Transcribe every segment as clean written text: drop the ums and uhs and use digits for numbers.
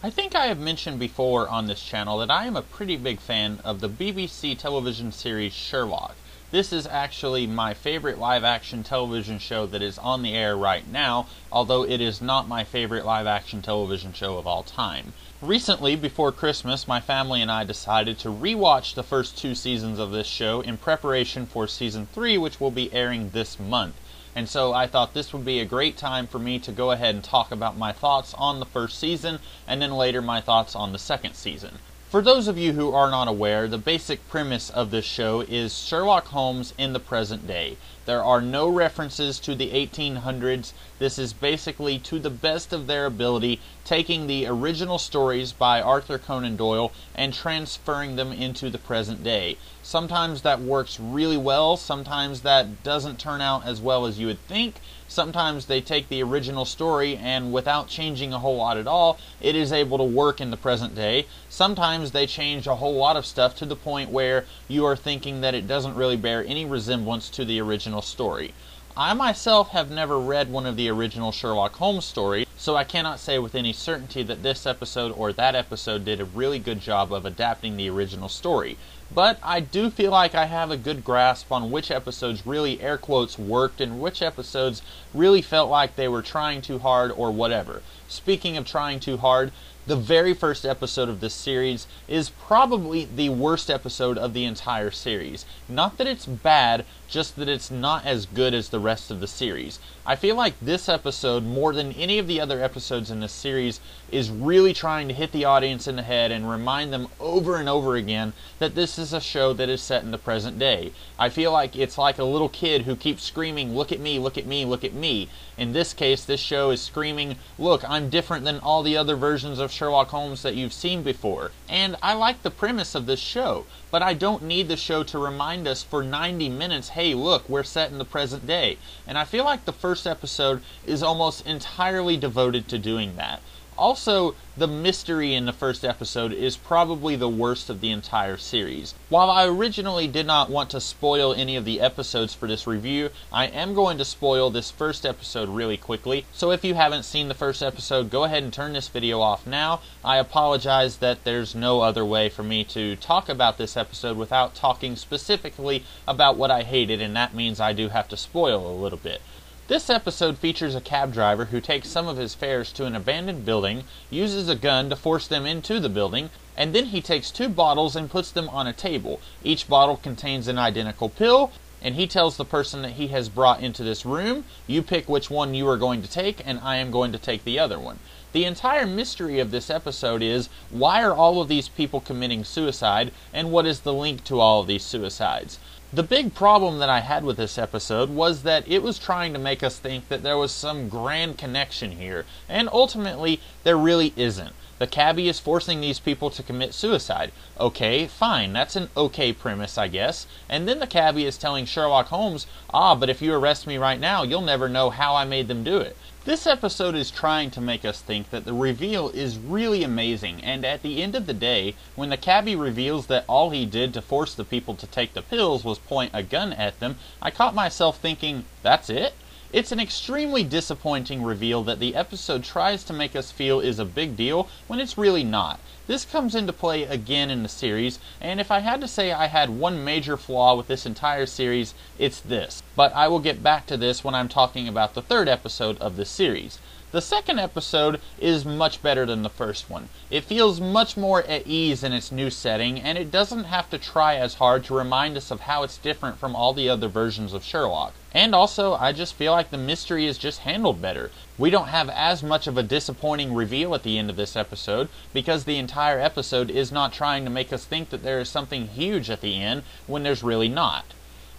I think I have mentioned before on this channel that I am a pretty big fan of the BBC television series Sherlock. This is actually my favorite live-action television show that is on the air right now, although it is not my favorite live-action television show of all time. Recently, before Christmas, my family and I decided to rewatch the first 2 seasons of this show in preparation for Season 3, which will be airing this month. And so I thought this would be a great time for me to go ahead and talk about my thoughts on the first season, and then later my thoughts on the second season. For those of you who are not aware, the basic premise of this show is Sherlock Holmes in the present day. There are no references to the 1800s. This is basically, to the best of their ability, taking the original stories by Arthur Conan Doyle and transferring them into the present day. Sometimes that works really well, sometimes that doesn't turn out as well as you would think. Sometimes they take the original story and without changing a whole lot at all, it is able to work in the present day. Sometimes they change a whole lot of stuff to the point where you are thinking that it doesn't really bear any resemblance to the original story. I myself have never read one of the original Sherlock Holmes stories, so I cannot say with any certainty that this episode or that episode did a really good job of adapting the original story. But I do feel like I have a good grasp on which episodes really, air quotes, worked and which episodes really felt like they were trying too hard or whatever. Speaking of trying too hard, the very first episode of this series is probably the worst episode of the entire series. Not that it's bad, just that it's not as good as the rest of the series. I feel like this episode, more than any of the other episodes in this series, is really trying to hit the audience in the head and remind them over and over again that this is a show that is set in the present day. I feel like it's like a little kid who keeps screaming, "Look at me, look at me, look at me." In this case, this show is screaming, "Look, I'm different than all the other versions of Sherlock Holmes that you've seen before." And I like the premise of this show, but I don't need the show to remind us for 90 minutes, hey look, we're set in the present day. And I feel like the first episode is almost entirely devoted to doing that. Also, the mystery in the first episode is probably the worst of the entire series. While I originally did not want to spoil any of the episodes for this review, I am going to spoil this first episode really quickly. So if you haven't seen the first episode, go ahead and turn this video off now. I apologize that there's no other way for me to talk about this episode without talking specifically about what I hated, and that means I do have to spoil a little bit. This episode features a cab driver who takes some of his fares to an abandoned building, uses a gun to force them into the building, and then he takes 2 bottles and puts them on a table. Each bottle contains an identical pill, and he tells the person that he has brought into this room, "You pick which one you are going to take, and I am going to take the other one." The entire mystery of this episode is, why are all of these people committing suicide, and what is the link to all of these suicides? The big problem that I had with this episode was that it was trying to make us think that there was some grand connection here, and ultimately, there really isn't. The cabbie is forcing these people to commit suicide. Okay, fine, that's an okay premise, I guess. And then the cabbie is telling Sherlock Holmes, but if you arrest me right now, you'll never know how I made them do it. This episode is trying to make us think that the reveal is really amazing, and at the end of the day, when the cabbie reveals that all he did to force the people to take the pills was point a gun at them, I caught myself thinking, that's it? It's an extremely disappointing reveal that the episode tries to make us feel is a big deal when it's really not. This comes into play again in the series, and if I had to say I had one major flaw with this entire series, it's this. But I will get back to this when I'm talking about the third episode of this series. The second episode is much better than the first one. It feels much more at ease in its new setting, and it doesn't have to try as hard to remind us of how it's different from all the other versions of Sherlock. And also, I just feel like the mystery is just handled better. We don't have as much of a disappointing reveal at the end of this episode, because the entire episode is not trying to make us think that there is something huge at the end when there's really not.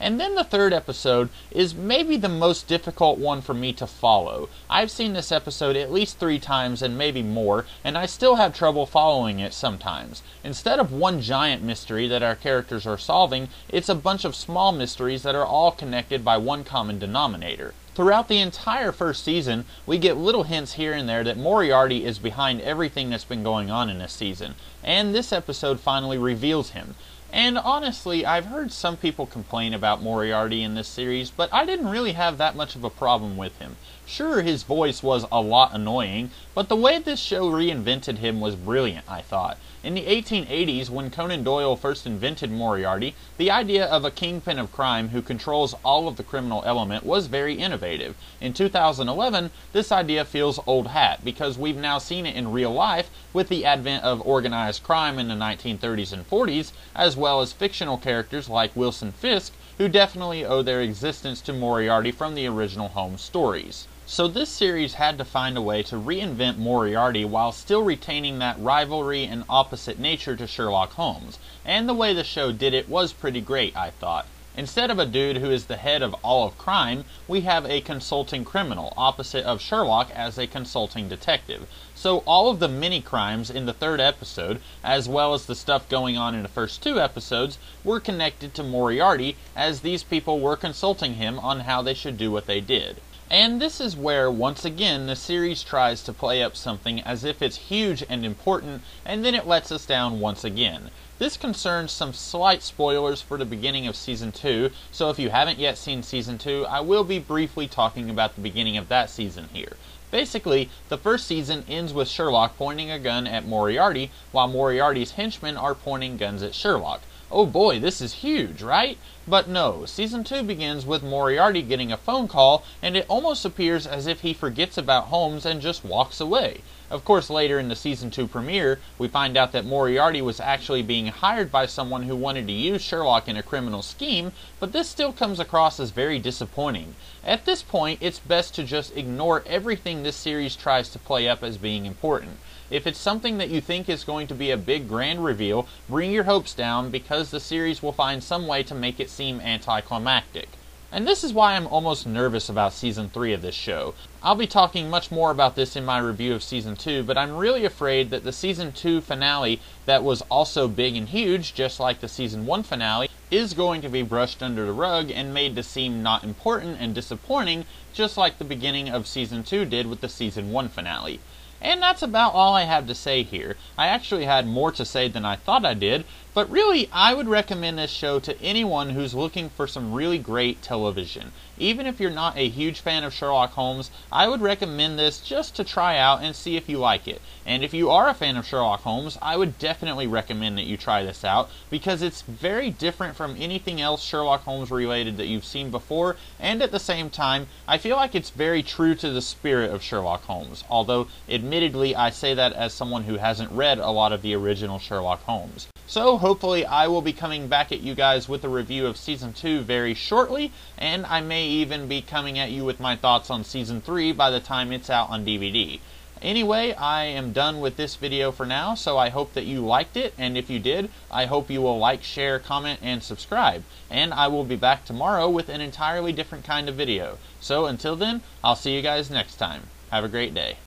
And then the third episode is maybe the most difficult one for me to follow. I've seen this episode at least 3 times and maybe more, and I still have trouble following it sometimes. Instead of one giant mystery that our characters are solving, it's a bunch of small mysteries that are all connected by one common denominator. Throughout the entire first season, we get little hints here and there that Moriarty is behind everything that's been going on in this season, and this episode finally reveals him. And honestly, I've heard some people complain about Moriarty in this series, but I didn't really have that much of a problem with him. Sure, his voice was a lot annoying, but the way this show reinvented him was brilliant, I thought. In the 1880s, when Conan Doyle first invented Moriarty, the idea of a kingpin of crime who controls all of the criminal element was very innovative. In 2011, this idea feels old hat, because we've now seen it in real life with the advent of organized crime in the 1930s and 40s, as well as fictional characters like Wilson Fisk, who definitely owe their existence to Moriarty from the original Holmes stories. So this series had to find a way to reinvent Moriarty while still retaining that rivalry and opposite nature to Sherlock Holmes, and the way the show did it was pretty great, I thought. Instead of a dude who is the head of all of crime, we have a consulting criminal, opposite of Sherlock as a consulting detective. So all of the mini-crimes in the third episode, as well as the stuff going on in the first two episodes, were connected to Moriarty, as these people were consulting him on how they should do what they did. And this is where, once again, the series tries to play up something as if it's huge and important, and then it lets us down once again. This concerns some slight spoilers for the beginning of Season 2, so if you haven't yet seen Season 2, I will be briefly talking about the beginning of that season here. Basically, the first season ends with Sherlock pointing a gun at Moriarty, while Moriarty's henchmen are pointing guns at Sherlock. Oh boy, this is huge, right? But no, Season 2 begins with Moriarty getting a phone call, and it almost appears as if he forgets about Holmes and just walks away. Of course, later in the Season 2 premiere, we find out that Moriarty was actually being hired by someone who wanted to use Sherlock in a criminal scheme, but this still comes across as very disappointing. At this point, it's best to just ignore everything this series tries to play up as being important. If it's something that you think is going to be a big grand reveal, bring your hopes down, because the series will find some way to make it seem anticlimactic. And this is why I'm almost nervous about Season 3 of this show. I'll be talking much more about this in my review of Season 2, but I'm really afraid that the Season 2 finale that was also big and huge, just like the Season 1 finale, is going to be brushed under the rug and made to seem not important and disappointing, just like the beginning of Season 2 did with the Season 1 finale. And that's about all I have to say here. I actually had more to say than I thought I did, but really, I would recommend this show to anyone who's looking for some really great television. Even if you're not a huge fan of Sherlock Holmes, I would recommend this just to try out and see if you like it. And if you are a fan of Sherlock Holmes, I would definitely recommend that you try this out, because it's very different from anything else Sherlock Holmes related that you've seen before, and at the same time, I feel like it's very true to the spirit of Sherlock Holmes, although admittedly I say that as someone who hasn't read a lot of the original Sherlock Holmes. So hopefully I will be coming back at you guys with a review of Season 2 very shortly, and I may even be coming at you with my thoughts on Season 3 by the time it's out on DVD. Anyway, I am done with this video for now, so I hope that you liked it, and if you did, I hope you will like, share, comment, and subscribe. And I will be back tomorrow with an entirely different kind of video. So until then, I'll see you guys next time. Have a great day.